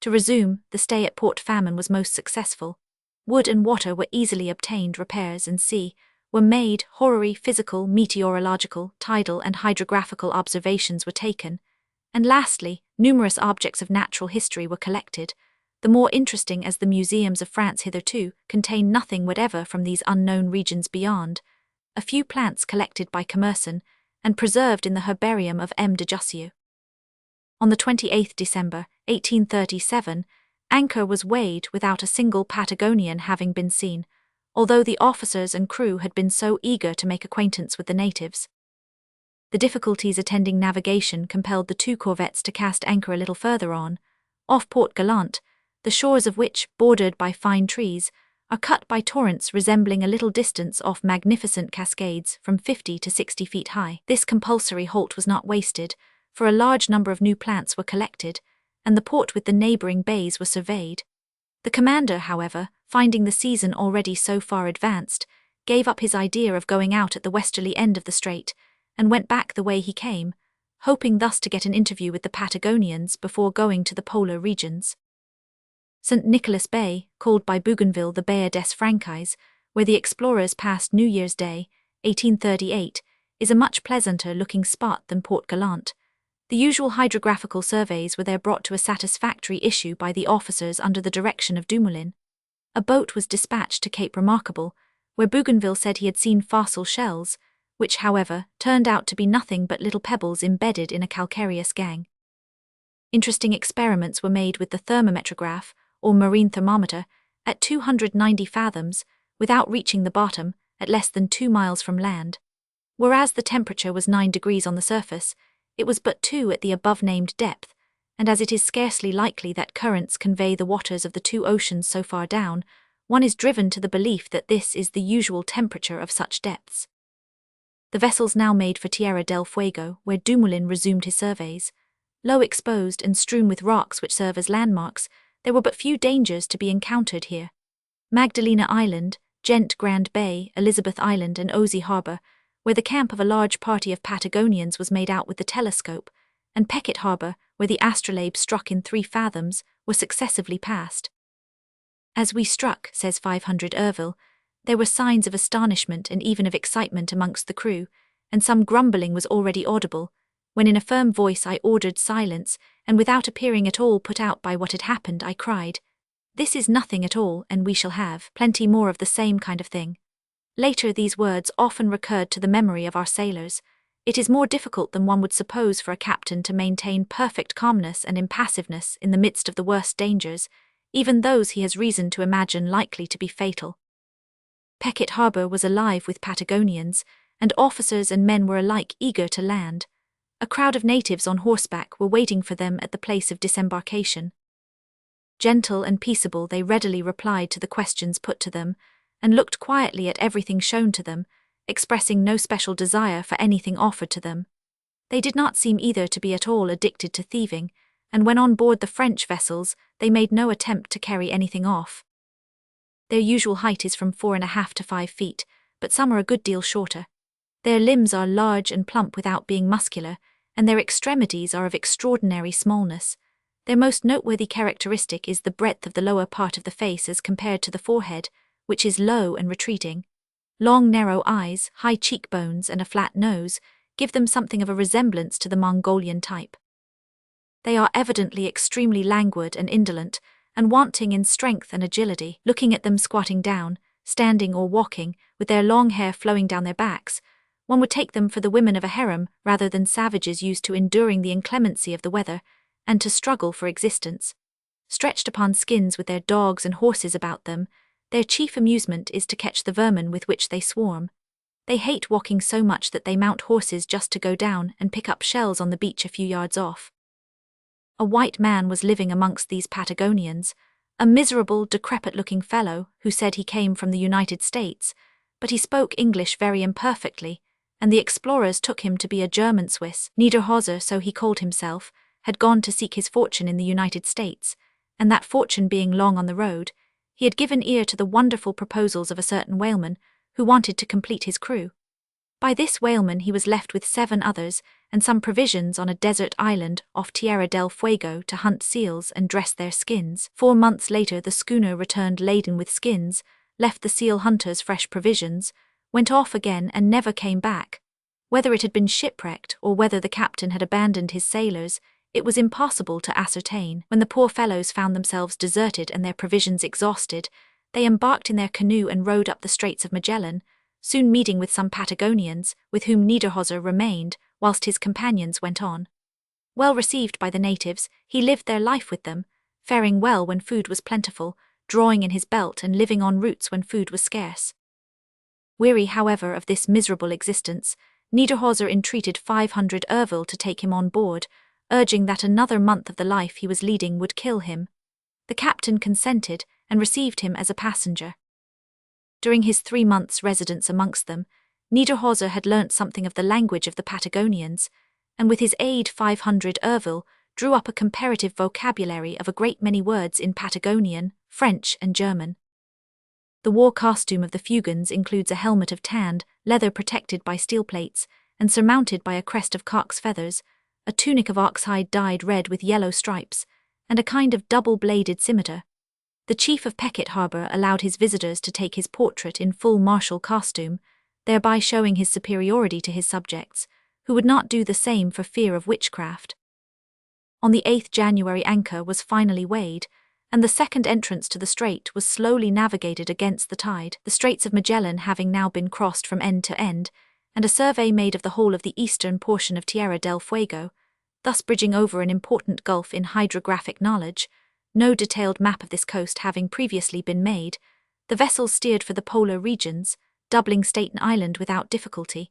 To resume, the stay at Port Famine was most successful. Wood and water were easily obtained, repairs and sea were made, horary physical, meteorological, tidal and hydrographical observations were taken, and lastly, numerous objects of natural history were collected, the more interesting as the museums of France hitherto contain nothing whatever from these unknown regions beyond a few plants collected by Commerson and preserved in the herbarium of M. de Jussieu. On the 28th December, 1837, anchor was weighed without a single Patagonian having been seen, although the officers and crew had been so eager to make acquaintance with the natives. The difficulties attending navigation compelled the two corvettes to cast anchor a little further on, off Port Gallant, the shores of which, bordered by fine trees, are cut by torrents resembling a little distance off magnificent cascades from 50 to 60 feet high. This compulsory halt was not wasted, for a large number of new plants were collected, and the port with the neighbouring bays was surveyed. The commander, however, finding the season already so far advanced, gave up his idea of going out at the westerly end of the strait, and went back the way he came, hoping thus to get an interview with the Patagonians before going to the polar regions. St. Nicholas Bay, called by Bougainville the Baie des Franchise, where the explorers passed New Year's Day, 1838, is a much pleasanter-looking spot than Port Gallant. The usual hydrographical surveys were there brought to a satisfactory issue by the officers under the direction of Dumoulin. A boat was dispatched to Cape Remarkable, where Bougainville said he had seen fossil shells, which, however, turned out to be nothing but little pebbles embedded in a calcareous gang. Interesting experiments were made with the thermometrograph, or marine thermometer, at 290 fathoms, without reaching the bottom, at less than 2 miles from land. Whereas the temperature was 9 degrees on the surface, it was but 2 at the above-named depth, and as it is scarcely likely that currents convey the waters of the two oceans so far down, one is driven to the belief that this is the usual temperature of such depths. The vessels now made for Tierra del Fuego, where Dumoulin resumed his surveys. Low exposed and strewn with rocks which serve as landmarks, there were but few dangers to be encountered here. Magdalena Island, Gent Grand Bay, Elizabeth Island and Ozzy Harbour, where the camp of a large party of Patagonians was made out with the telescope, and Peckett Harbour, where the astrolabe struck in 3 fathoms, were successively passed. As we struck, says 500 Irville, there were signs of astonishment and even of excitement amongst the crew, and some grumbling was already audible, when in a firm voice I ordered silence, and without appearing at all put out by what had happened, I cried, "This is nothing at all, and we shall have plenty more of the same kind of thing." Later these words often recurred to the memory of our sailors. It is more difficult than one would suppose for a captain to maintain perfect calmness and impassiveness in the midst of the worst dangers, even those he has reason to imagine likely to be fatal. Peckett Harbour was alive with Patagonians, and officers and men were alike eager to land. A crowd of natives on horseback were waiting for them at the place of disembarkation. Gentle and peaceable, they readily replied to the questions put to them, and looked quietly at everything shown to them, expressing no special desire for anything offered to them. They did not seem either to be at all addicted to thieving, and when on board the French vessels, they made no attempt to carry anything off. Their usual height is from 4.5 to 5 feet, but some are a good deal shorter. Their limbs are large and plump without being muscular, and their extremities are of extraordinary smallness. Their most noteworthy characteristic is the breadth of the lower part of the face as compared to the forehead, which is low and retreating. Long narrow eyes, high cheekbones and a flat nose give them something of a resemblance to the Mongolian type. They are evidently extremely languid and indolent, and wanting in strength and agility. Looking at them squatting down, standing or walking, with their long hair flowing down their backs, one would take them for the women of a harem rather than savages used to enduring the inclemency of the weather, and to struggle for existence. Stretched upon skins with their dogs and horses about them, their chief amusement is to catch the vermin with which they swarm. They hate walking so much that they mount horses just to go down and pick up shells on the beach a few yards off. A white man was living amongst these Patagonians, a miserable, decrepit-looking fellow who said he came from the United States, but he spoke English very imperfectly, and the explorers took him to be a German Swiss. Niederhauser, so he called himself, had gone to seek his fortune in the United States, and that fortune being long on the road, he had given ear to the wonderful proposals of a certain whaleman who wanted to complete his crew. By this whaleman he was left with 7 others, and some provisions on a desert island off Tierra del Fuego to hunt seals and dress their skins. 4 months later the schooner returned laden with skins, left the seal hunters fresh provisions, went off again and never came back. Whether it had been shipwrecked or whether the captain had abandoned his sailors, it was impossible to ascertain. When the poor fellows found themselves deserted and their provisions exhausted, they embarked in their canoe and rowed up the Straits of Magellan, soon meeting with some Patagonians, with whom Niederhauser remained, whilst his companions went on. Well received by the natives, he lived their life with them, faring well when food was plentiful, drawing in his belt and living on roots when food was scarce. Weary, however, of this miserable existence, Niederhauser entreated 500 Ervil to take him on board, urging that another month of the life he was leading would kill him. The captain consented and received him as a passenger. During his 3 months' residence amongst them, Niederhauser had learnt something of the language of the Patagonians, and with his aid 500 Ervil drew up a comparative vocabulary of a great many words in Patagonian, French and German. The war costume of the Fugans includes a helmet of tanned leather protected by steel plates and surmounted by a crest of cock's feathers, a tunic of oxhide dyed red with yellow stripes, and a kind of double-bladed scimitar. The chief of Peckett Harbour allowed his visitors to take his portrait in full martial costume, thereby showing his superiority to his subjects, who would not do the same for fear of witchcraft. On the 8th January anchor was finally weighed, and the second entrance to the strait was slowly navigated against the tide, the Straits of Magellan having now been crossed from end to end, and a survey made of the whole of the eastern portion of Tierra del Fuego, thus bridging over an important gulf in hydrographic knowledge. No detailed map of this coast having previously been made, the vessels steered for the polar regions, doubling Staten Island without difficulty,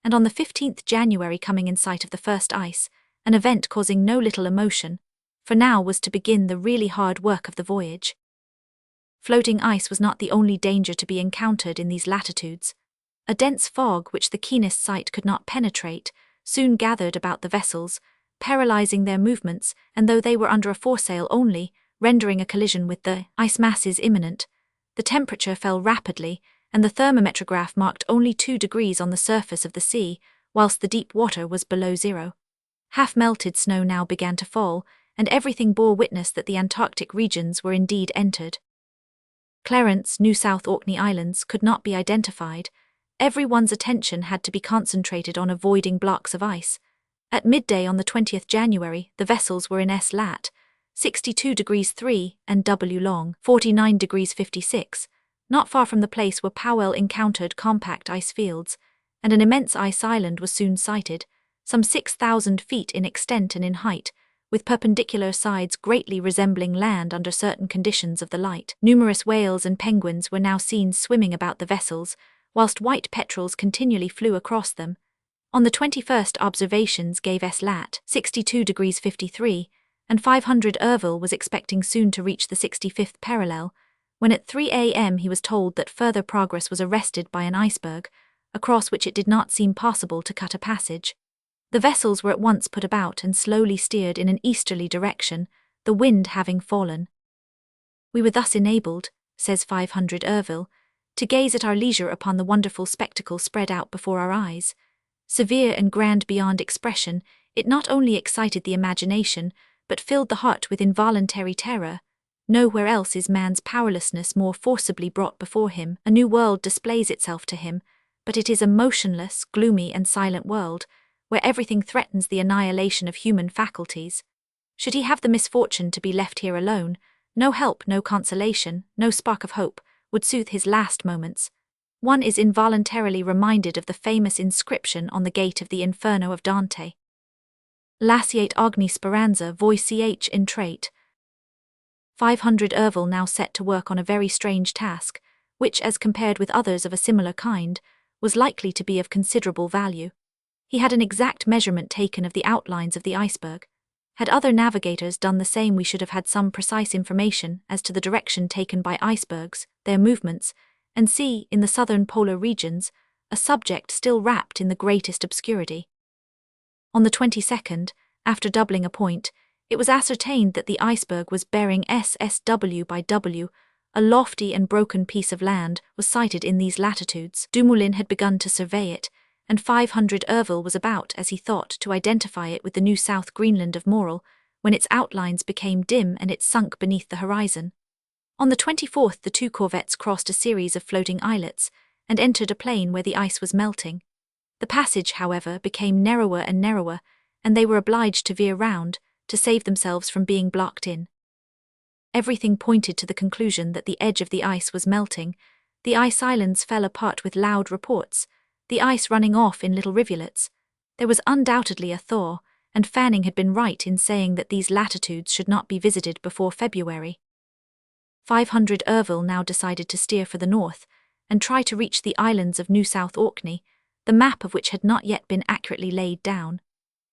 and on the 15th January coming in sight of the first ice, an event causing no little emotion, for now was to begin the really hard work of the voyage. Floating ice was not the only danger to be encountered in these latitudes. A dense fog which the keenest sight could not penetrate soon gathered about the vessels, paralyzing their movements, and though they were under a foresail only, rendering a collision with the ice masses imminent. The temperature fell rapidly, and the thermometrograph marked only 2 degrees on the surface of the sea, whilst the deep water was below 0. Half-melted snow now began to fall, and everything bore witness that the Antarctic regions were indeed entered. Clarence, New South Orkney Islands, could not be identified. Everyone's attention had to be concentrated on avoiding blocks of ice. At midday on the 20th January, the vessels were in S lat, 62 degrees 3, and W long, 49 degrees 56. Not far from the place where Powell encountered compact ice fields, and an immense ice island was soon sighted, some 6,000 feet in extent and in height, with perpendicular sides greatly resembling land under certain conditions of the light. Numerous whales and penguins were now seen swimming about the vessels, whilst white petrels continually flew across them. On the 21st observations gave S lat, 62 degrees 53, and 500 Ervil was expecting soon to reach the 65th parallel, when at 3 a.m. he was told that further progress was arrested by an iceberg, across which it did not seem possible to cut a passage. The vessels were at once put about and slowly steered in an easterly direction, the wind having fallen. We were thus enabled, says 500 Ervil, to gaze at our leisure upon the wonderful spectacle spread out before our eyes. Severe and grand beyond expression, it not only excited the imagination, but filled the heart with involuntary terror. Nowhere else is man's powerlessness more forcibly brought before him. A new world displays itself to him, but it is a motionless, gloomy and silent world, where everything threatens the annihilation of human faculties. Should he have the misfortune to be left here alone, no help, no consolation, no spark of hope, would soothe his last moments. One is involuntarily reminded of the famous inscription on the gate of the Inferno of Dante. Laciate ogni speranza voi ch in trait. 500 Ervil now set to work on a very strange task, which, as compared with others of a similar kind, was likely to be of considerable value. He had an exact measurement taken of the outlines of the iceberg. Had other navigators done the same, we should have had some precise information as to the direction taken by icebergs, their movements, and see, in the southern polar regions, a subject still wrapped in the greatest obscurity. On the 22nd, after doubling a point, it was ascertained that the iceberg was bearing SSW by W. A lofty and broken piece of land was sighted in these latitudes. Dumoulin had begun to survey it, and 500 Ervil was about, as he thought, to identify it with the New South Greenland of Morrell, when its outlines became dim and it sunk beneath the horizon. On the 24th, the two corvettes crossed a series of floating islets and entered a plain where the ice was melting. The passage, however, became narrower and narrower, and they were obliged to veer round to save themselves from being blocked in. Everything pointed to the conclusion that the edge of the ice was melting. The ice islands fell apart with loud reports, the ice running off in little rivulets. There was undoubtedly a thaw, and Fanning had been right in saying that these latitudes should not be visited before February. 500 Ervil now decided to steer for the north and try to reach the islands of New South Orkney, the map of which had not yet been accurately laid down.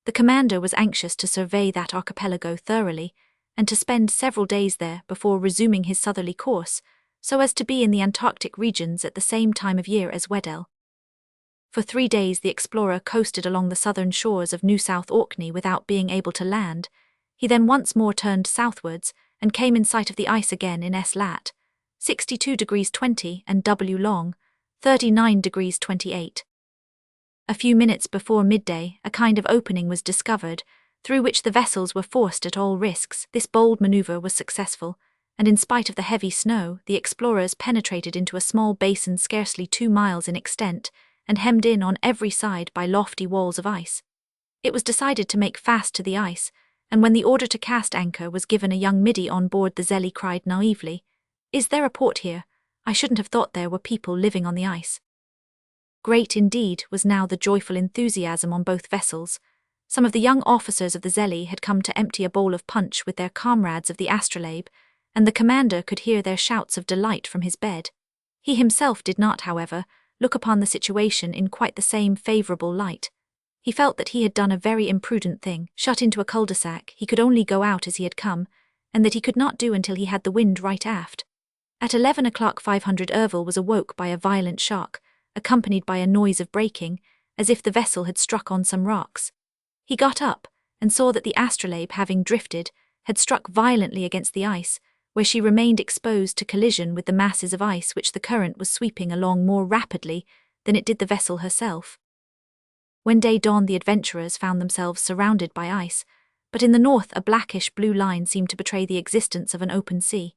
The commander was anxious to survey that archipelago thoroughly and to spend several days there before resuming his southerly course, so as to be in the Antarctic regions at the same time of year as Weddell. For 3 days the explorer coasted along the southern shores of New South Orkney without being able to land. He then once more turned southwards and came in sight of the ice again in S lat, 62 degrees 20, and W long, 39 degrees 28. A few minutes before midday, a kind of opening was discovered, through which the vessels were forced at all risks. This bold maneuver was successful, and in spite of the heavy snow, the explorers penetrated into a small basin scarcely 2 miles in extent, and hemmed in on every side by lofty walls of ice. It was decided to make fast to the ice, and when the order to cast anchor was given, a young middy on board the Zelly cried naively, "Is there a port here? I shouldn't have thought there were people living on the ice." Great indeed was now the joyful enthusiasm on both vessels. Some of the young officers of the Zelly had come to empty a bowl of punch with their comrades of the Astrolabe, and the commander could hear their shouts of delight from his bed. He himself did not, however, look upon the situation in quite the same favourable light. He felt that he had done a very imprudent thing. Shut into a cul-de-sac, he could only go out as he had come, and that he could not do until he had the wind right aft. At 11 o'clock 500 Ervil was awoke by a violent shock, accompanied by a noise of breaking, as if the vessel had struck on some rocks. He got up, and saw that the Astrolabe, having drifted, had struck violently against the ice, where she remained exposed to collision with the masses of ice which the current was sweeping along more rapidly than it did the vessel herself. When day dawned, the adventurers found themselves surrounded by ice, but in the north a blackish-blue line seemed to betray the existence of an open sea.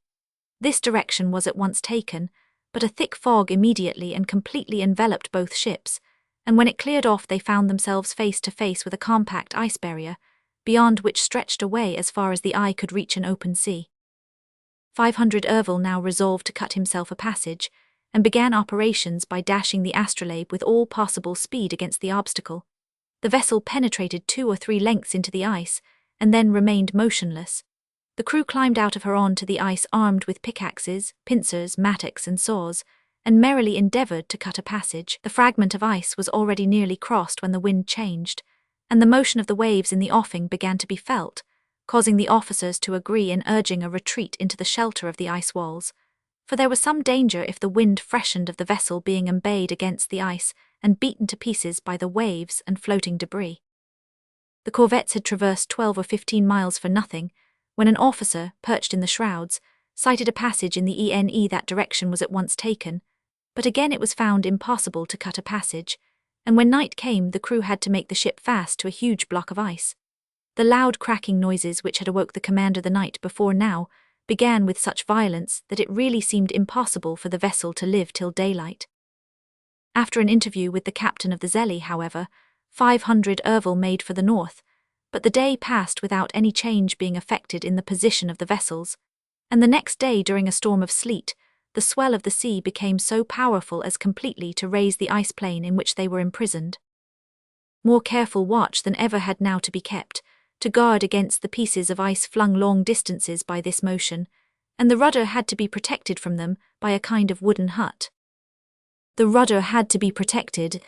This direction was at once taken, but a thick fog immediately and completely enveloped both ships, and when it cleared off they found themselves face to face with a compact ice barrier, beyond which stretched away as far as the eye could reach an open sea. 500 Ervil now resolved to cut himself a passage, and began operations by dashing the Astrolabe with all possible speed against the obstacle. The vessel penetrated 2 or 3 lengths into the ice, and then remained motionless. The crew climbed out of her on to the ice armed with pickaxes, pincers, mattocks, and saws, and merrily endeavoured to cut a passage. The fragment of ice was already nearly crossed when the wind changed, and the motion of the waves in the offing began to be felt, causing the officers to agree in urging a retreat into the shelter of the ice walls, for there was some danger if the wind freshened of the vessel being embayed against the ice and beaten to pieces by the waves and floating debris. The corvettes had traversed 12 or 15 miles for nothing, when an officer, perched in the shrouds, sighted a passage in the ENE. That direction was at once taken, but again it was found impossible to cut a passage, and when night came the crew had to make the ship fast to a huge block of ice. The loud cracking noises which had awoke the commander the night before now began with such violence that it really seemed impossible for the vessel to live till daylight. After an interview with the captain of the Zelly, however, 500 Ervil made for the north, but the day passed without any change being effected in the position of the vessels, and the next day, during a storm of sleet, the swell of the sea became so powerful as completely to raise the ice plain in which they were imprisoned. More careful watch than ever had now to be kept, to guard against the pieces of ice flung long distances by this motion, and the rudder had to be protected from them by a kind of wooden hut. The rudder had to be protected,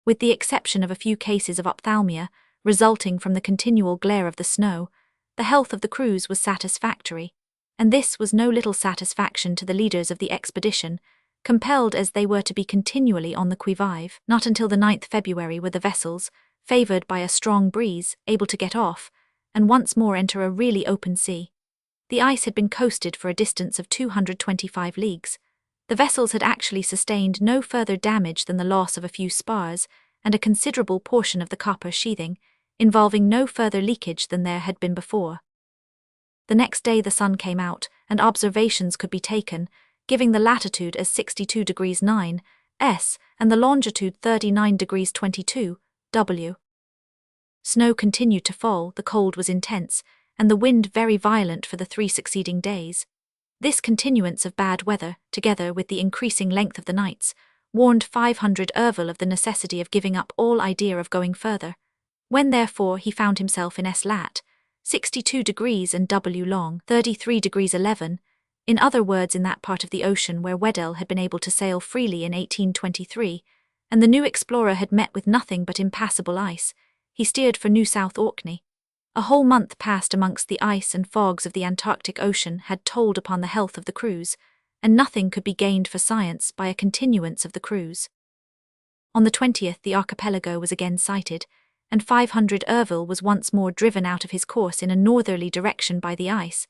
with the exception of a few cases of ophthalmia, resulting from the continual glare of the snow. The health of the crews was satisfactory, and this was no little satisfaction to the leaders of the expedition, compelled as they were to be continually on the qui-vive. Not until the 9th February were the vessels, favoured by a strong breeze, able to get off, and once more enter a really open sea. The ice had been coasted for a distance of 225 leagues, The vessels had actually sustained no further damage than the loss of a few spars and a considerable portion of the copper sheathing, involving no further leakage than there had been before. The next day the sun came out, and observations could be taken, giving the latitude as 62 degrees 9 S and the longitude 39 degrees 22 W. Snow continued to fall, the cold was intense, and the wind very violent for the 3 succeeding days. This continuance of bad weather, together with the increasing length of the nights, warned 500 Ervil of the necessity of giving up all idea of going further. When therefore he found himself in S lat, 62 degrees and W long, 33 degrees 11, in other words in that part of the ocean where Weddell had been able to sail freely in 1823, and the new explorer had met with nothing but impassable ice, he steered for New South Orkney. A whole month passed amongst the ice and fogs of the Antarctic Ocean had told upon the health of the crews, and nothing could be gained for science by a continuance of the cruise. On the 20th the archipelago was again sighted, and 500 Ervil was once more driven out of his course in a northerly direction by the ice,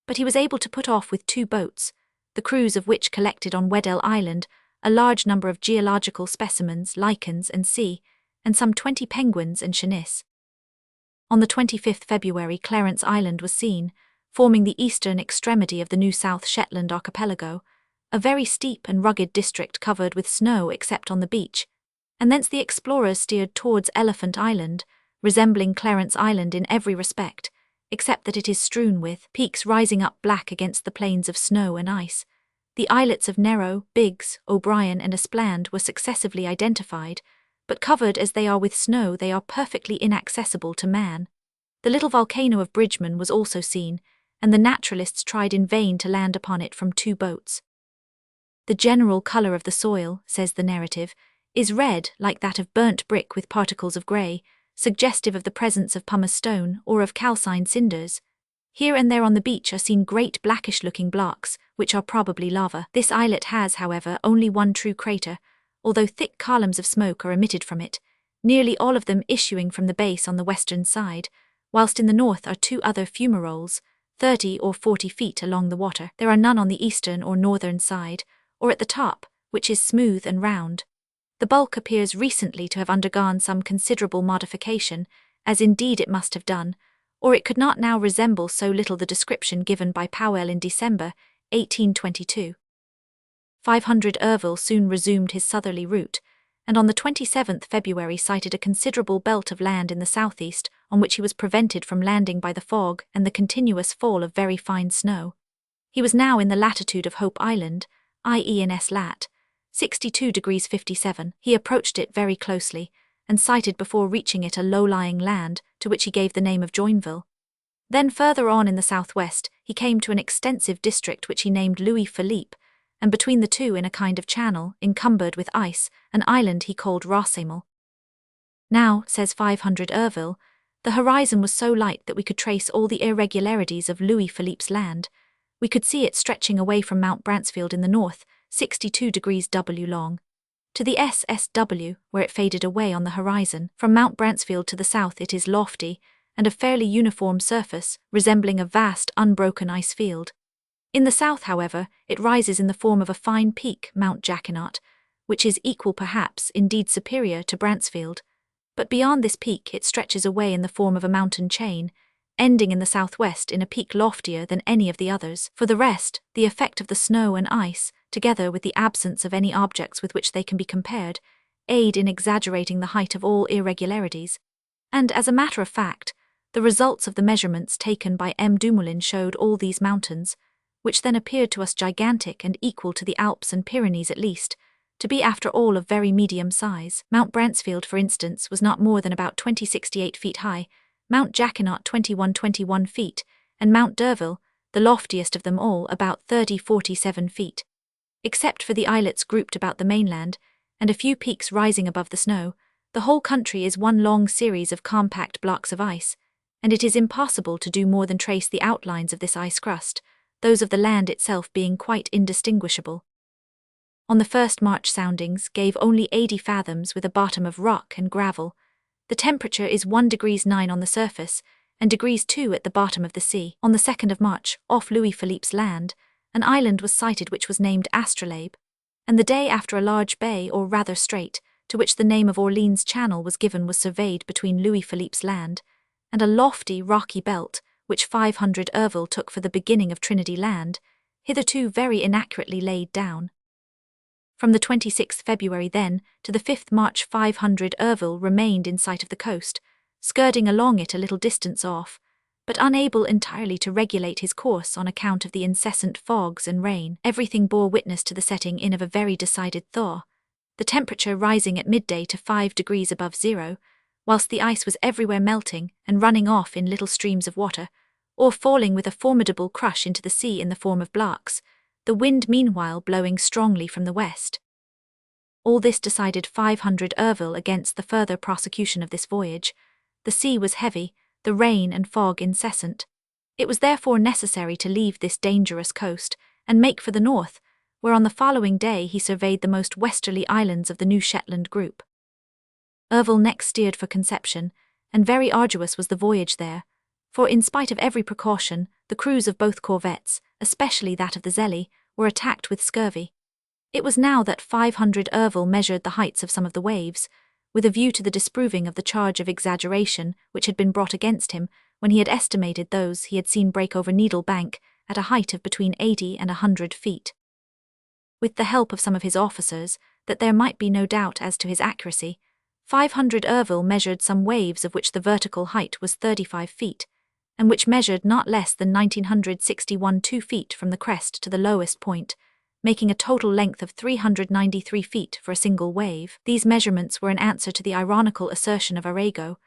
but he was able to put off with 2 boats, the crews of which collected on Weddell Island a large number of geological specimens, lichens and sea, and some 20 penguins and chenis. On the 25th February Clarence Island was seen, forming the eastern extremity of the New South Shetland archipelago, a very steep and rugged district covered with snow except on the beach, and thence the explorers steered towards Elephant Island, resembling Clarence Island in every respect, except that it is strewn with peaks rising up black against the plains of snow and ice. The islets of Nero, Biggs, O'Brien and Espland were successively identified, but covered as they are with snow they are perfectly inaccessible to man. The little volcano of Bridgman was also seen, and the naturalists tried in vain to land upon it from 2 boats. The general colour of the soil, says the narrative, is red like that of burnt brick with particles of grey, suggestive of the presence of pumice stone or of calcined cinders. Here and there on the beach are seen great blackish-looking blocks, which are probably lava. This islet has, however, only one true crater, although thick columns of smoke are emitted from it, nearly all of them issuing from the base on the western side, whilst in the north are 2 other fumaroles, 30 or 40 feet along the water. There are none on the eastern or northern side, or at the top, which is smooth and round. The bulk appears recently to have undergone some considerable modification, as indeed it must have done, or it could not now resemble so little the description given by Powell in December, 1822. 500 Ervil soon resumed his southerly route, and on the 27th February sighted a considerable belt of land in the southeast, on which he was prevented from landing by the fog and the continuous fall of very fine snow. He was now in the latitude of Hope Island, i.e. in S lat, 62 degrees 57. He approached it very closely, and sighted before reaching it a low-lying land, to which he gave the name of Joinville. Then further on in the southwest, he came to an extensive district which he named Louis Philippe, and between the two in a kind of channel, encumbered with ice, an island he called Rossamel. Now, says 500 Ervil, the horizon was so light that we could trace all the irregularities of Louis Philippe's land. We could see it stretching away from Mount Bransfield in the north, 62 degrees W long, to the SSW, where it faded away on the horizon. From Mount Bransfield to the south it is lofty, and of fairly uniform surface, resembling a vast unbroken ice field. In the south, however, it rises in the form of a fine peak, Mount Jackinaut, which is equal perhaps, indeed superior, to Bransfield. But beyond this peak it stretches away in the form of a mountain chain, ending in the southwest in a peak loftier than any of the others. For the rest, the effect of the snow and ice, together with the absence of any objects with which they can be compared, aid in exaggerating the height of all irregularities. And, as a matter of fact, the results of the measurements taken by M. Dumoulin showed all these mountains, which then appeared to us gigantic and equal to the Alps and Pyrenees at least, to be after all of very medium size. Mount Bransfield, for instance, was not more than about 2068 feet high, Mount Jackinaut 2121 feet, and Mount d'Urville, the loftiest of them all, about 3047 feet. Except for the islets grouped about the mainland, and a few peaks rising above the snow, the whole country is one long series of compact blocks of ice, and it is impossible to do more than trace the outlines of this ice crust, those of the land itself being quite indistinguishable. On the first March soundings gave only 80 fathoms with a bottom of rock and gravel. The temperature is 1 degrees 9 on the surface, and degrees 2 at the bottom of the sea. On the 2nd of March, off Louis Philippe's land, an island was sighted which was named Astrolabe. and the day after a large bay, or rather strait, to which the name of Orleans Channel was given, was surveyed between Louis Philippe's Land and a lofty rocky belt, which 500 Ervil took for the beginning of Trinity Land, hitherto very inaccurately laid down. From the 26th February then to the 5th March 500 Ervil remained in sight of the coast, skirting along it a little distance off, but unable entirely to regulate his course on account of the incessant fogs and rain. Everything bore witness to the setting in of a very decided thaw, the temperature rising at midday to 5 degrees above zero, whilst the ice was everywhere melting and running off in little streams of water, or falling with a formidable crush into the sea in the form of blocks, the wind meanwhile blowing strongly from the west. All this decided 500 Ervil against the further prosecution of this voyage. The sea was heavy, the rain and fog incessant. It was therefore necessary to leave this dangerous coast and make for the north, where on the following day he surveyed the most westerly islands of the New Shetland group. Ervil next steered for Conception, and very arduous was the voyage there, for in spite of every precaution, the crews of both corvettes, especially that of the Zelly, were attacked with scurvy. It was now that 500 Ervil measured the heights of some of the waves, with a view to the disproving of the charge of exaggeration which had been brought against him when he had estimated those he had seen break over Needle Bank at a height of between 80 and 100 feet. With the help of some of his officers, that there might be no doubt as to his accuracy, 500 Ervil measured some waves of which the vertical height was 35 feet, and which measured not less than 1961 2 feet from the crest to the lowest point, making a total length of 393 feet for a single wave. These measurements were an answer to the ironical assertion of Arago,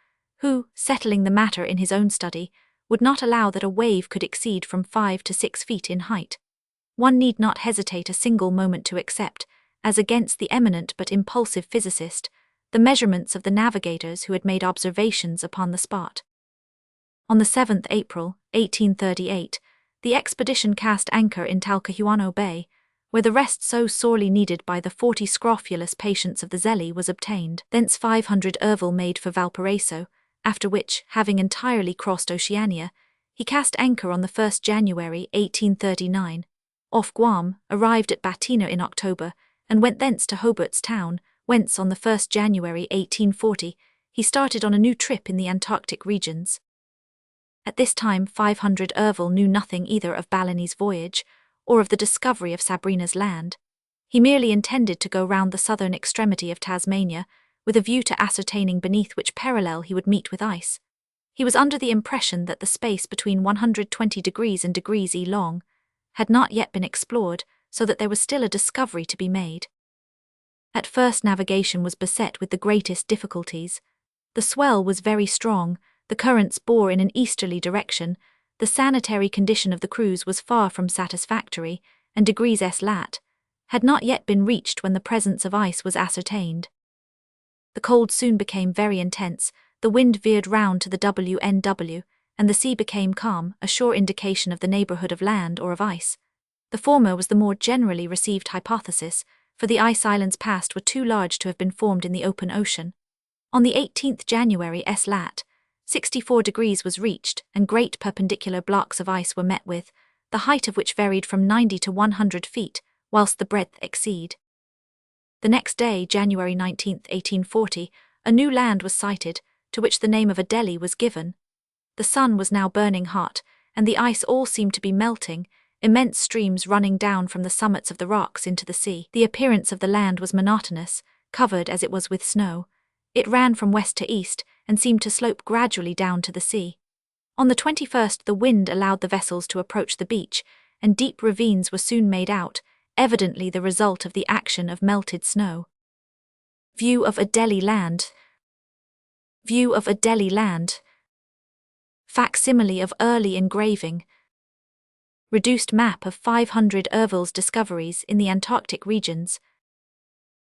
who, settling the matter in his own study, would not allow that a wave could exceed from 5 to 6 feet in height. One need not hesitate a single moment to accept, as against the eminent but impulsive physicist, the measurements of the navigators who had made observations upon the spot. On the 7th April, 1838, the expedition cast anchor in Talcahuano Bay, where the rest so sorely needed by the 40 scrofulous patients of the Zelly was obtained. Thence 500 Ervil made for Valparaiso, after which, having entirely crossed Oceania, he cast anchor on the 1st January 1839, off Guam, arrived at Batina in October, and went thence to Hobart's Town, whence on the 1st January 1840 he started on a new trip in the Antarctic regions. At this time 500 Ervil knew nothing either of Balinese voyage, or of the discovery of Sabrina's Land. He merely intended to go round the southern extremity of Tasmania, with a view to ascertaining beneath which parallel he would meet with ice. He was under the impression that the space between 120 degrees and degrees E long had not yet been explored, so that there was still a discovery to be made. At first navigation was beset with the greatest difficulties. The swell was very strong, the currents bore in an easterly direction, the sanitary condition of the crews was far from satisfactory, and degrees S lat had not yet been reached when the presence of ice was ascertained. The cold soon became very intense, the wind veered round to the WNW, and the sea became calm, a sure indication of the neighbourhood of land or of ice. The former was the more generally received hypothesis, for the ice islands passed were too large to have been formed in the open ocean. On the 18th January S lat, 64 degrees was reached, and great perpendicular blocks of ice were met with, the height of which varied from 90 to 100 feet, whilst the breadth exceed. The next day, January 19, 1840, a new land was sighted, to which the name of Adélie was given. The sun was now burning hot, and the ice all seemed to be melting, immense streams running down from the summits of the rocks into the sea. The appearance of the land was monotonous, covered as it was with snow. It ran from west to east, and seemed to slope gradually down to the sea. On the 21st the wind allowed the vessels to approach the beach, and deep ravines were soon made out, evidently the result of the action of melted snow. View of Adélie Land. View of Adélie Land. Facsimile of early engraving. Reduced map of 500 Ervil's discoveries in the Antarctic regions.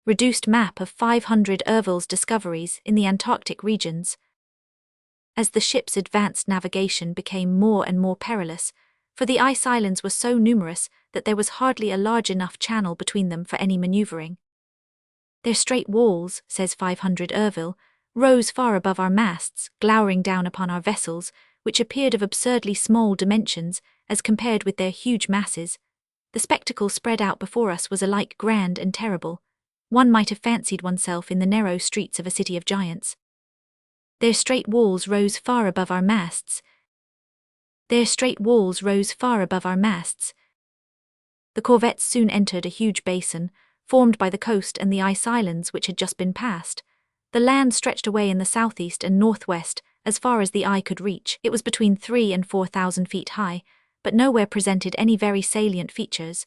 Reduced map of 500 Ervil's discoveries in the Antarctic regions. As the ship's advanced navigation became more and more perilous, for the ice islands were so numerous that there was hardly a large enough channel between them for any manoeuvring. Their straight walls, says 500 Ervil, rose far above our masts, glowering down upon our vessels, which appeared of absurdly small dimensions as compared with their huge masses. The spectacle spread out before us was alike grand and terrible. One might have fancied oneself in the narrow streets of a city of giants. Their straight walls rose far above our masts. The corvettes soon entered a huge basin, formed by the coast and the ice islands which had just been passed. The land stretched away in the southeast and northwest, as far as the eye could reach. It was between 3,000 and 4,000 feet high, but nowhere presented any very salient features.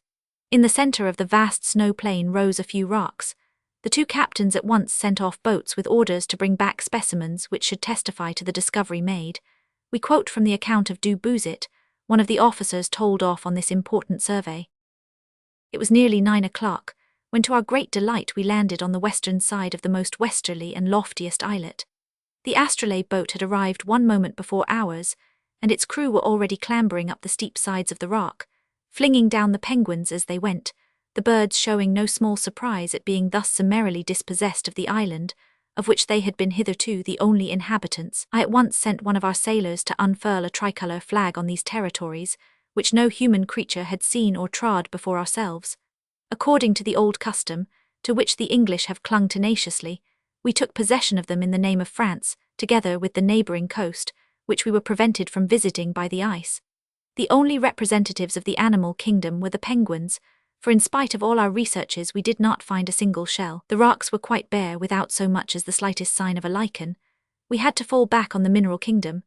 In the center of the vast snow plain rose a few rocks. The two captains at once sent off boats with orders to bring back specimens which should testify to the discovery made. We quote from the account of Du Bouzet, one of the officers told off on this important survey. It was nearly 9 o'clock, when to our great delight we landed on the western side of the most westerly and loftiest islet. The astrolabe boat had arrived 1 moment before ours, and its crew were already clambering up the steep sides of the rock, flinging down the penguins as they went, the birds showing no small surprise at being thus summarily dispossessed of the island, of which they had been hitherto the only inhabitants. I at once sent one of our sailors to unfurl a tricolour flag on these territories, which no human creature had seen or trod before ourselves. According to the old custom, to which the English have clung tenaciously, we took possession of them in the name of France, together with the neighbouring coast, which we were prevented from visiting by the ice. The only representatives of the animal kingdom were the penguins, for in spite of all our researches we did not find a single shell. The rocks were quite bare without so much as the slightest sign of a lichen. We had to fall back on the mineral kingdom.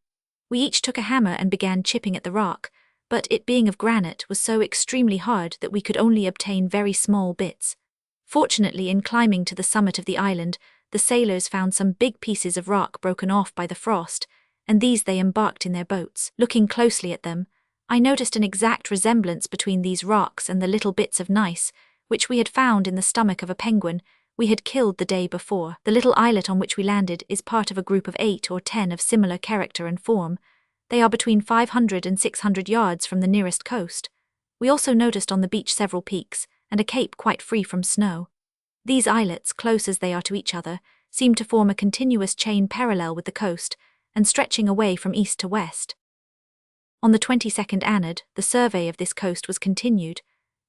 We each took a hammer and began chipping at the rock, but it being of granite was so extremely hard that we could only obtain very small bits. Fortunately, in climbing to the summit of the island, the sailors found some big pieces of rock broken off by the frost, and these they embarked in their boats. Looking closely at them, I noticed an exact resemblance between these rocks and the little bits of gneiss, which we had found in the stomach of a penguin we had killed the day before. The little islet on which we landed is part of a group of 8 or 10 of similar character and form. They are between 500 and 600 yards from the nearest coast. We also noticed on the beach several peaks, and a cape quite free from snow. These islets, close as they are to each other, seem to form a continuous chain parallel with the coast, and stretching away from east to west. On the 22nd Anad, the survey of this coast was continued,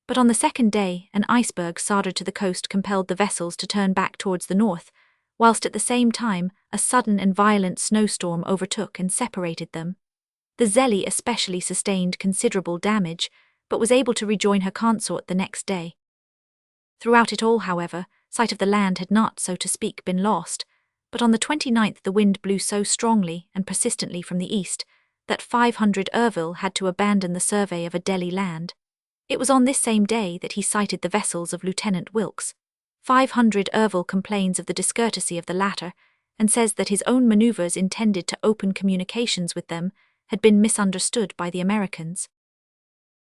but on the second day an iceberg soldered to the coast compelled the vessels to turn back towards the north, whilst at the same time a sudden and violent snowstorm overtook and separated them. The Zelly especially sustained considerable damage, but was able to rejoin her consort the next day. Throughout it all, however, sight of the land had not, so to speak, been lost, but on the 29th the wind blew so strongly and persistently from the east that 500 Urville had to abandon the survey of a Delhi land. It was on this same day that he sighted the vessels of Lieutenant Wilkes. 500 Urville complains of the discourtesy of the latter, and says that his own manoeuvres intended to open communications with them had been misunderstood by the Americans.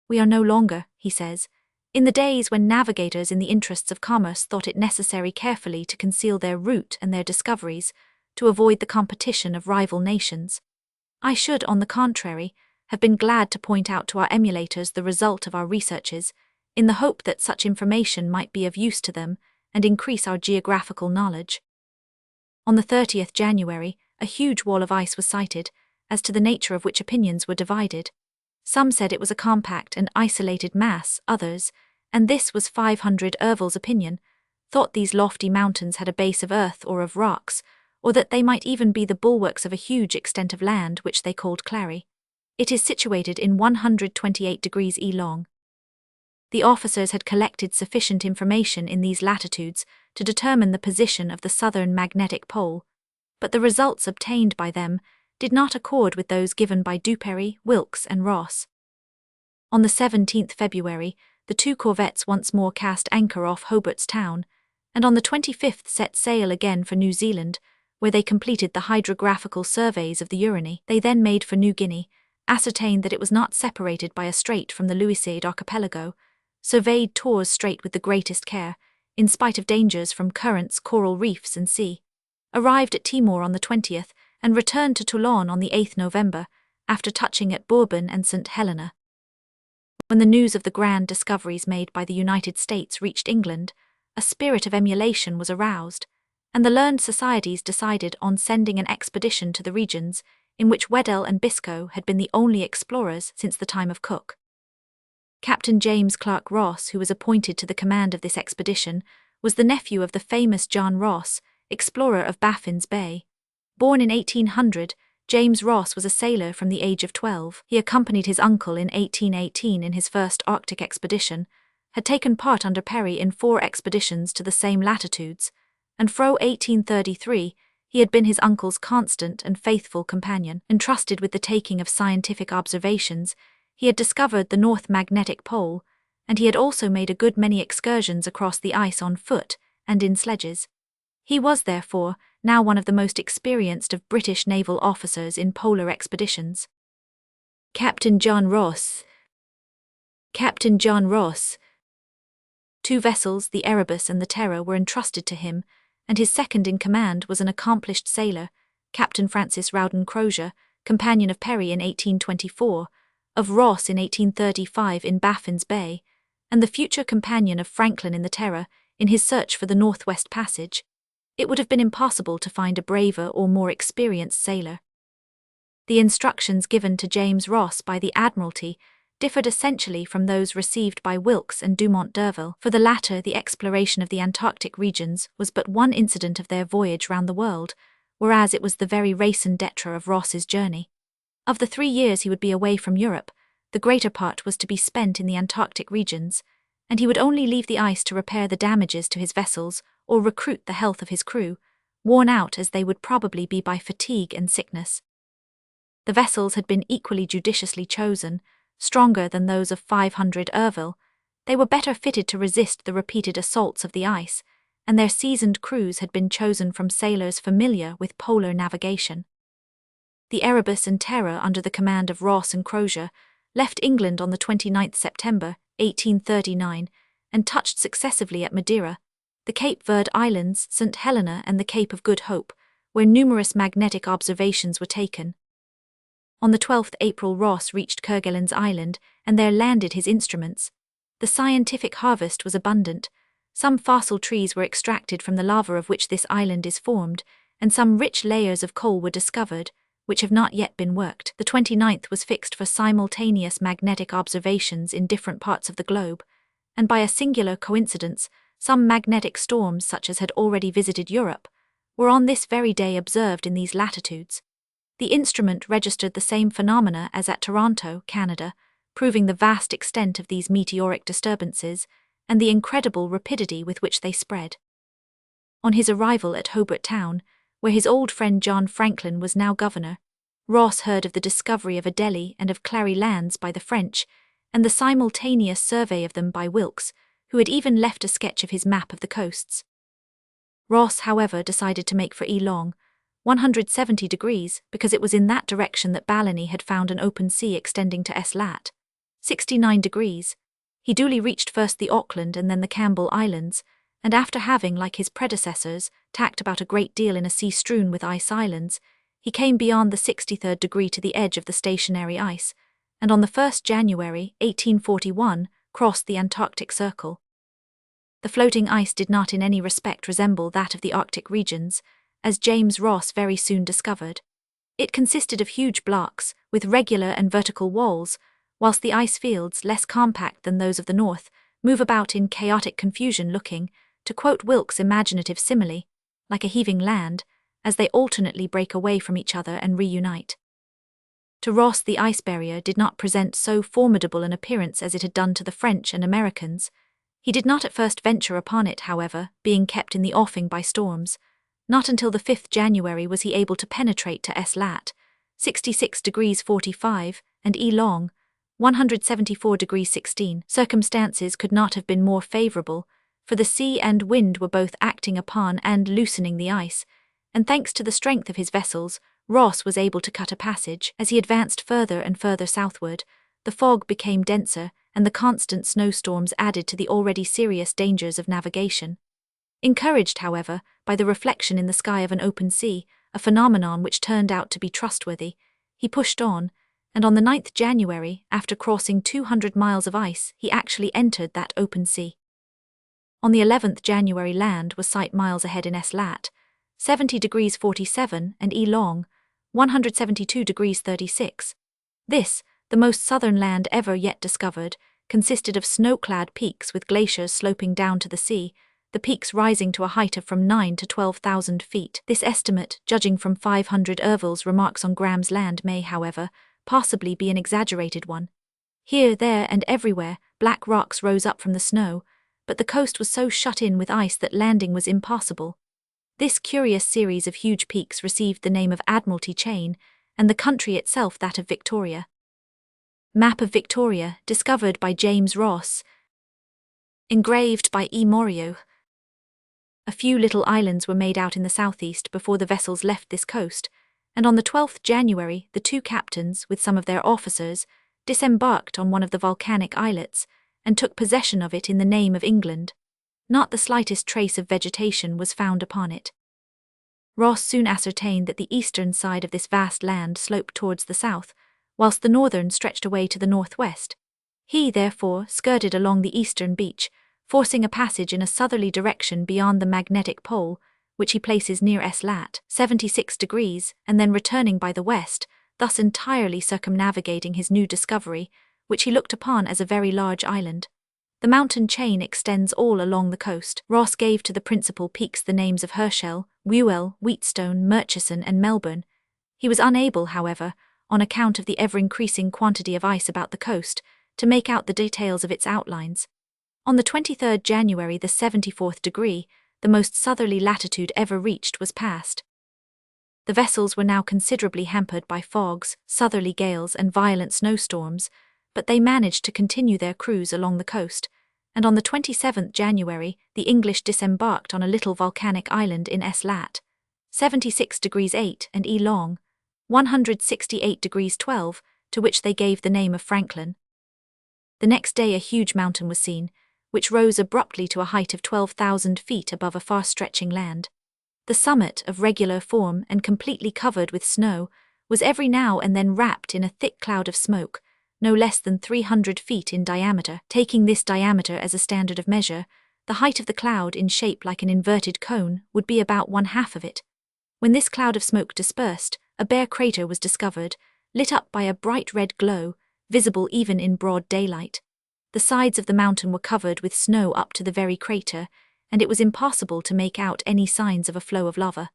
We are no longer, he says, in the days when navigators in the interests of commerce thought it necessary carefully to conceal their route and their discoveries, to avoid the competition of rival nations. I should, on the contrary, have been glad to point out to our emulators the result of our researches, in the hope that such information might be of use to them and increase our geographical knowledge. On the 30th January, a huge wall of ice was sighted, as to the nature of which opinions were divided. Some said it was a compact and isolated mass, others, and this was 500 Urville's opinion, thought these lofty mountains had a base of earth or of rocks, or that they might even be the bulwarks of a huge extent of land which they called Clary. It is situated in 128 degrees E long. The officers had collected sufficient information in these latitudes to determine the position of the southern magnetic pole, but the results obtained by them did not accord with those given by Duperrey, Wilkes, and Ross. On the 17th February, the two corvettes once more cast anchor off Hobart's town, and on the 25th set sail again for New Zealand, where they completed the hydrographical surveys of the Uranie. They then made for New Guinea, ascertained that it was not separated by a strait from the Louisade archipelago, surveyed Torres Strait with the greatest care, in spite of dangers from currents, coral reefs, and sea, arrived at Timor on the 20th, and returned to Toulon on the 8th November, after touching at Bourbon and St. Helena. When the news of the grand discoveries made by the United States reached England, a spirit of emulation was aroused, and the learned societies decided on sending an expedition to the regions in which Weddell and Biscoe had been the only explorers since the time of Cook. Captain James Clark Ross, who was appointed to the command of this expedition, was the nephew of the famous John Ross, explorer of Baffin's Bay. Born in 1800, James Ross was a sailor from the age of 12. He accompanied his uncle in 1818 in his first Arctic expedition, had taken part under Perry in 4 expeditions to the same latitudes, and fro 1833 he had been his uncle's constant and faithful companion. Entrusted with the taking of scientific observations, he had discovered the North Magnetic Pole, and he had also made a good many excursions across the ice on foot and in sledges. He was, therefore, now one of the most experienced of British naval officers in polar expeditions. Captain John Ross. Captain John Ross. 2 vessels, the Erebus and the Terror, were entrusted to him, and his second in command was an accomplished sailor, Captain Francis Rowden Crozier, companion of Perry in 1824, of Ross in 1835 in Baffin's Bay, and the future companion of Franklin in the Terror in his search for the Northwest Passage. It would have been impossible to find a braver or more experienced sailor. The instructions given to James Ross by the Admiralty differed essentially from those received by Wilkes and Dumont d'Urville. For the latter, the exploration of the Antarctic regions was but one incident of their voyage round the world, whereas it was the very raison d'etre of Ross's journey. Of the 3 years he would be away from Europe, the greater part was to be spent in the Antarctic regions, and he would only leave the ice to repair the damages to his vessels or recruit the health of his crew, worn out as they would probably be by fatigue and sickness. The vessels had been equally judiciously chosen, stronger than those of 500 Urville. They were better fitted to resist the repeated assaults of the ice, and their seasoned crews had been chosen from sailors familiar with polar navigation. The Erebus and Terror, under the command of Ross and Crozier, left England on the 29th September, 1839, and touched successively at Madeira, the Cape Verde Islands, St. Helena and the Cape of Good Hope, where numerous magnetic observations were taken. On the 12th April Ross reached Kerguelen's Island and there landed his instruments. The scientific harvest was abundant. Some fossil trees were extracted from the lava of which this island is formed, and some rich layers of coal were discovered, which have not yet been worked. The 29th was fixed for simultaneous magnetic observations in different parts of the globe, and by a singular coincidence, some magnetic storms such as had already visited Europe were on this very day observed in these latitudes. The instrument registered the same phenomena as at Toronto, Canada, proving the vast extent of these meteoric disturbances and the incredible rapidity with which they spread. On his arrival at Hobart Town, where his old friend John Franklin was now governor, Ross heard of the discovery of Adélie and of Clary Lands by the French, and the simultaneous survey of them by Wilkes, who had even left a sketch of his map of the coasts. Ross, however, decided to make for Long, 170 degrees, because it was in that direction that Balleny had found an open sea extending to Lat. 69 degrees. He duly reached first the Auckland and then the Campbell Islands, and after having, like his predecessors, tacked about a great deal in a sea strewn with ice islands, he came beyond the 63rd degree to the edge of the stationary ice, and on the 1st January, 1841, crossed the Antarctic Circle. The floating ice did not in any respect resemble that of the Arctic regions, as James Ross very soon discovered. It consisted of huge blocks, with regular and vertical walls, whilst the ice fields, less compact than those of the north, move about in chaotic confusion looking, to quote Wilkes' imaginative simile, like a heaving land, as they alternately break away from each other and reunite. To Ross the ice barrier did not present so formidable an appearance as it had done to the French and Americans. He did not at first venture upon it, however, being kept in the offing by storms. Not until the 5th January was he able to penetrate to Lat. 66 degrees 45, and Long, 174 degrees 16. Circumstances could not have been more favourable, for the sea and wind were both acting upon and loosening the ice, and thanks to the strength of his vessels, Ross was able to cut a passage. As he advanced further and further southward, the fog became denser, and the constant snowstorms added to the already serious dangers of navigation. Encouraged, however, by the reflection in the sky of an open sea, a phenomenon which turned out to be trustworthy, he pushed on, and on the 9th January, after crossing 200 miles of ice, he actually entered that open sea. On the 11th January land was sight miles ahead in Lat. 70 degrees 47, and Long, 172 degrees 36. This, the most southern land ever yet discovered, consisted of snow-clad peaks with glaciers sloping down to the sea, the peaks rising to a height of from 9 to 12,000 feet. This estimate, judging from 500 Ervil's remarks on Graham's land, may, however, possibly be an exaggerated one. Here, there, and everywhere, black rocks rose up from the snow, but the coast was so shut in with ice that landing was impossible. This curious series of huge peaks received the name of Admiralty Chain, and the country itself that of Victoria. Map of Victoria, discovered by James Ross. Engraved by E. Morio. A few little islands were made out in the southeast before the vessels left this coast, and on the 12th January the two captains, with some of their officers, disembarked on one of the volcanic islets, and took possession of it in the name of England. Not the slightest trace of vegetation was found upon it. Ross soon ascertained that the eastern side of this vast land sloped towards the south, whilst the northern stretched away to the northwest. He, therefore, skirted along the eastern beach, forcing a passage in a southerly direction beyond the magnetic pole, which he places near S-lat, 76 degrees, and then returning by the west, thus entirely circumnavigating his new discovery, which he looked upon as a very large island. The mountain chain extends all along the coast. Ross gave to the principal peaks the names of Herschel, Whewell, Wheatstone, Murchison, and Melbourne. He was unable, however, on account of the ever-increasing quantity of ice about the coast, to make out the details of its outlines. On the 23rd January the 74th degree, the most southerly latitude ever reached, was passed. The vessels were now considerably hampered by fogs, southerly gales, and violent snowstorms, but they managed to continue their cruise along the coast, and on the 27th January the English disembarked on a little volcanic island in S-lat, 76 degrees 8 and E long, 168 degrees 12, to which they gave the name of Franklin. The next day a huge mountain was seen, which rose abruptly to a height of 12,000 feet above a far-stretching land. The summit, of regular form and completely covered with snow, was every now and then wrapped in a thick cloud of smoke, no less than 300 feet in diameter. Taking this diameter as a standard of measure, the height of the cloud, in shape like an inverted cone, would be about one half of it. When this cloud of smoke dispersed, a bare crater was discovered, lit up by a bright red glow, visible even in broad daylight. The sides of the mountain were covered with snow up to the very crater, and it was impossible to make out any signs of a flow of lava.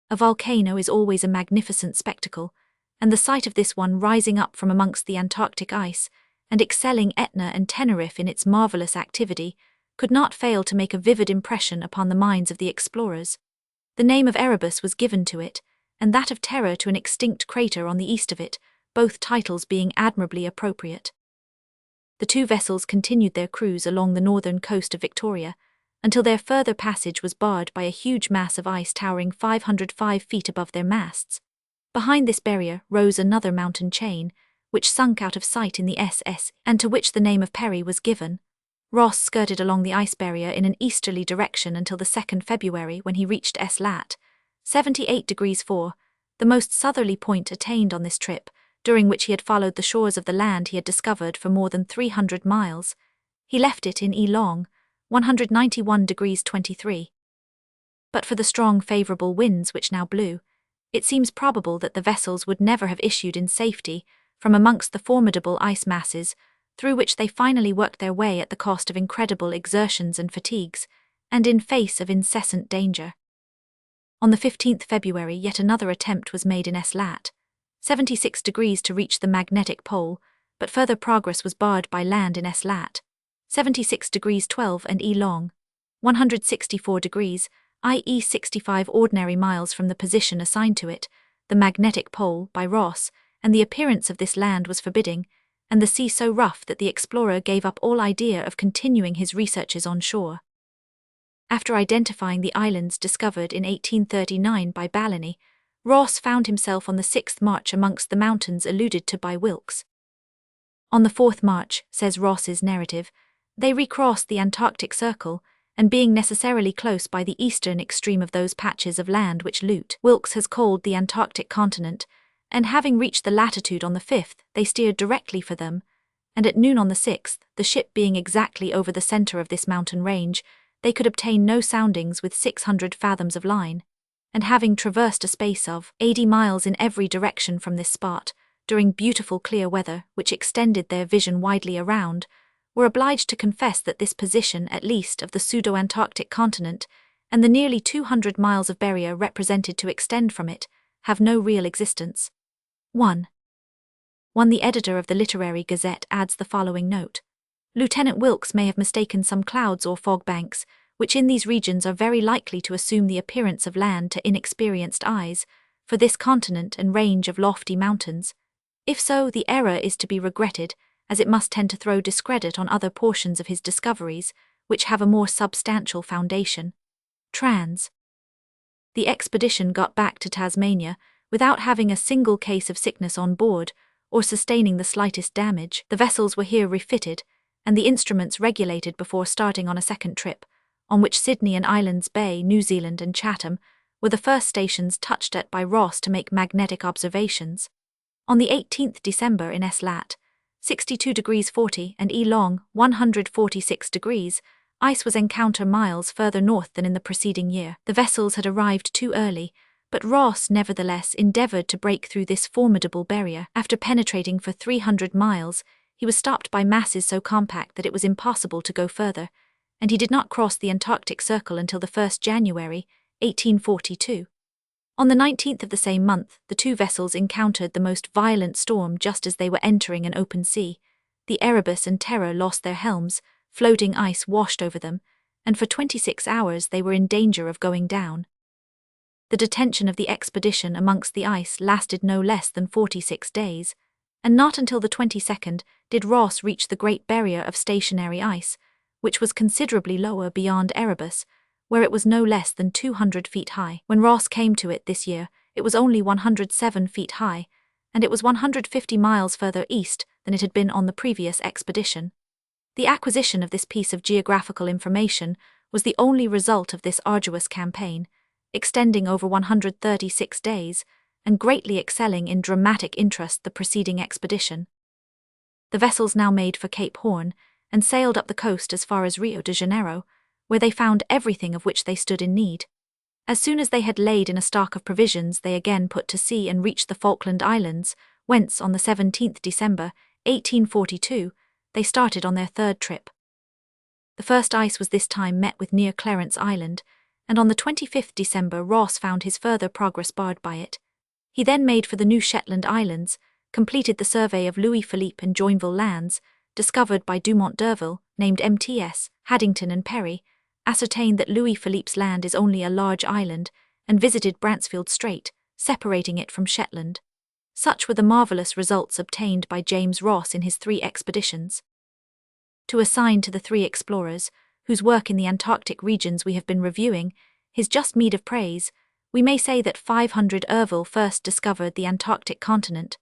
A volcano is always a magnificent spectacle, and the sight of this one rising up from amongst the Antarctic ice, and excelling Etna and Tenerife in its marvellous activity, could not fail to make a vivid impression upon the minds of the explorers. The name of Erebus was given to it, and that of Terror to an extinct crater on the east of it, both titles being admirably appropriate. The two vessels continued their cruise along the northern coast of Victoria, until their further passage was barred by a huge mass of ice towering 505 feet above their masts. Behind this barrier rose another mountain chain, which sunk out of sight in the SS, and to which the name of Perry was given. Ross skirted along the ice barrier in an easterly direction until the 2nd February, when he reached S-lat, 78 degrees 4, the most southerly point attained on this trip, during which he had followed the shores of the land he had discovered for more than 300 miles. He left it in E long, 191 degrees 23. But for the strong favourable winds which now blew, it seems probable that the vessels would never have issued in safety from amongst the formidable ice masses, through which they finally worked their way at the cost of incredible exertions and fatigues, and in face of incessant danger. On the 15th February yet another attempt was made in S-lat, 76 degrees to reach the magnetic pole, but further progress was barred by land in S-lat, 76 degrees 12 and E long, 164 degrees, i.e. 65 ordinary miles from the position assigned to it, the magnetic pole, by Ross, and the appearance of this land was forbidding, and the sea so rough that the explorer gave up all idea of continuing his researches on shore. After identifying the islands discovered in 1839 by Balleny, Ross found himself on the 6th March amongst the mountains alluded to by Wilkes. On the 4th March, says Ross's narrative, they recrossed the Antarctic Circle, and being necessarily close by the eastern extreme of those patches of land which Wilkes has called the Antarctic continent, and having reached the latitude on the 5th, they steered directly for them, and at noon on the 6th, the ship being exactly over the centre of this mountain range, they could obtain no soundings with 600 fathoms of line, and having traversed a space of 80 miles in every direction from this spot, during beautiful clear weather, which extended their vision widely around, were obliged to confess that this position, at least, of the pseudo-Antarctic continent, and the nearly 200 miles of barrier represented to extend from it, have no real existence. 1. The editor of the Literary Gazette adds the following note. Lieutenant Wilkes may have mistaken some clouds or fog banks, which in these regions are very likely to assume the appearance of land to inexperienced eyes, for this continent and range of lofty mountains. If so, the error is to be regretted, as it must tend to throw discredit on other portions of his discoveries, which have a more substantial foundation. Trans. The expedition got back to Tasmania without having a single case of sickness on board, or sustaining the slightest damage. The vessels were here refitted, and the instruments regulated before starting on a second trip, on which Sydney and Islands Bay, New Zealand and Chatham were the first stations touched at by Ross to make magnetic observations. On the 18th December in S. lat. 62 degrees 40 and E. long 146 degrees, ice was encountered miles further north than in the preceding year. The vessels had arrived too early, but Ross nevertheless endeavoured to break through this formidable barrier. After penetrating for 300 miles, he was stopped by masses so compact that it was impossible to go further, and he did not cross the Antarctic Circle until the 1st January, 1842. On the 19th of the same month, the two vessels encountered the most violent storm just as they were entering an open sea. The Erebus and Terror lost their helms, floating ice washed over them, and for 26 hours they were in danger of going down. The detention of the expedition amongst the ice lasted no less than 46 days, and not until the 22nd did Ross reach the Great Barrier of stationary ice, which was considerably lower beyond Erebus, where it was no less than 200 feet high. When Ross came to it this year, it was only 107 feet high, and it was 150 miles further east than it had been on the previous expedition. The acquisition of this piece of geographical information was the only result of this arduous campaign, extending over 136 days, and greatly excelling in dramatic interest the preceding expedition. The vessels now made for Cape Horn, and sailed up the coast as far as Rio de Janeiro, where they found everything of which they stood in need. As soon as they had laid in a stock of provisions, they again put to sea and reached the Falkland Islands, whence on the 17th December, 1842, they started on their third trip. The first ice was this time met with near Clarence Island, and on the 25th December Ross found his further progress barred by it. He then made for the New Shetland Islands, completed the survey of Louis Philippe and Joinville lands, discovered by Dumont d'Urville, named MTS, Haddington and Perry, ascertained that Louis Philippe's land is only a large island, and visited Bransfield Strait, separating it from Shetland. Such were the marvellous results obtained by James Ross in his 3 expeditions. To assign to the 3 explorers, whose work in the Antarctic regions we have been reviewing, his just meed of praise, we may say that 500 Urville first discovered the Antarctic continent.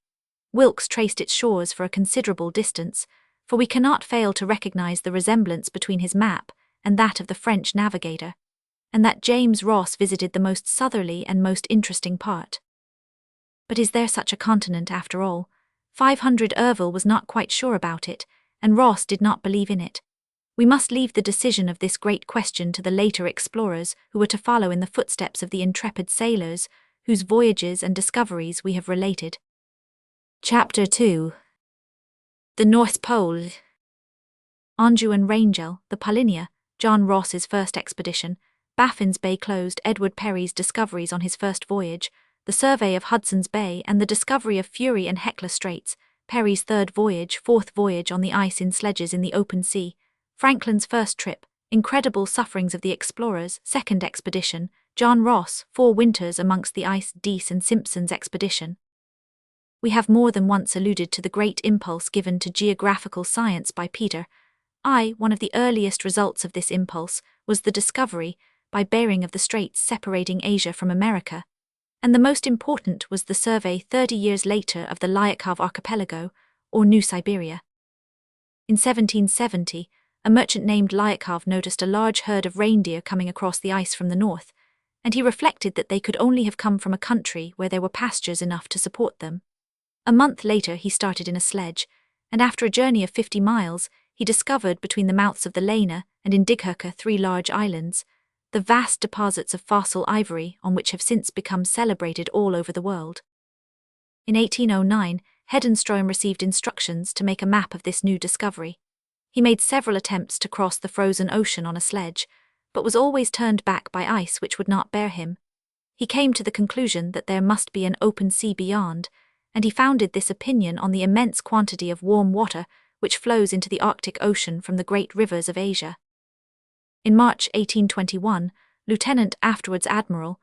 Wilkes traced its shores for a considerable distance, for we cannot fail to recognize the resemblance between his map and that of the French navigator, and that James Ross visited the most southerly and most interesting part. But is there such a continent after all? 500 Urville was not quite sure about it, and Ross did not believe in it. We must leave the decision of this great question to the later explorers who were to follow in the footsteps of the intrepid sailors, whose voyages and discoveries we have related. Chapter 2. The North Pole. Anjou and Wrangell, the Paulinia, John Ross's first expedition, Baffin's Bay closed, Edward Perry's discoveries on his first voyage, the survey of Hudson's Bay and the discovery of Fury and Hecla Straits, Perry's third voyage, fourth voyage on the ice in sledges in the open sea, Franklin's first trip, incredible sufferings of the explorers, second expedition, John Ross, 4 winters amongst the ice, Dease and Simpson's expedition. We have more than once alluded to the great impulse given to geographical science by Peter. One of the earliest results of this impulse was the discovery, by Bering, of the straits separating Asia from America, and the most important was the survey 30 years later of the Lyakov archipelago, or New Siberia. In 1770, a merchant named Lyakov noticed a large herd of reindeer coming across the ice from the north, and he reflected that they could only have come from a country where there were pastures enough to support them. A month later he started in a sledge, and after a journey of 50 miles, he discovered between the mouths of the Lena and in Digherka 3 large islands, the vast deposits of fossil ivory on which have since become celebrated all over the world. In 1809, Hedenstrom received instructions to make a map of this new discovery. He made several attempts to cross the frozen ocean on a sledge, but was always turned back by ice which would not bear him. He came to the conclusion that there must be an open sea beyond, and he founded this opinion on the immense quantity of warm water which flows into the Arctic Ocean from the great rivers of Asia. In March 1821, Lieutenant, afterwards Admiral,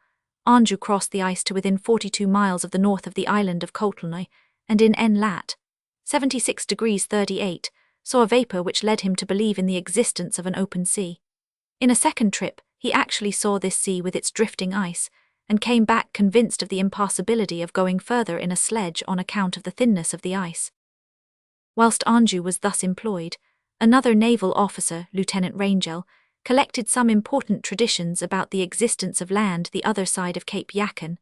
Anjou crossed the ice to within 42 miles of the north of the island of Kotlnoi, and in N-lat. 76 degrees 38, saw a vapor which led him to believe in the existence of an open sea. In a second trip, he actually saw this sea with its drifting ice, and came back convinced of the impossibility of going further in a sledge on account of the thinness of the ice. Whilst Anjou was thus employed, another naval officer, Lieutenant Rangel, collected some important traditions about the existence of land the other side of Cape Yakin,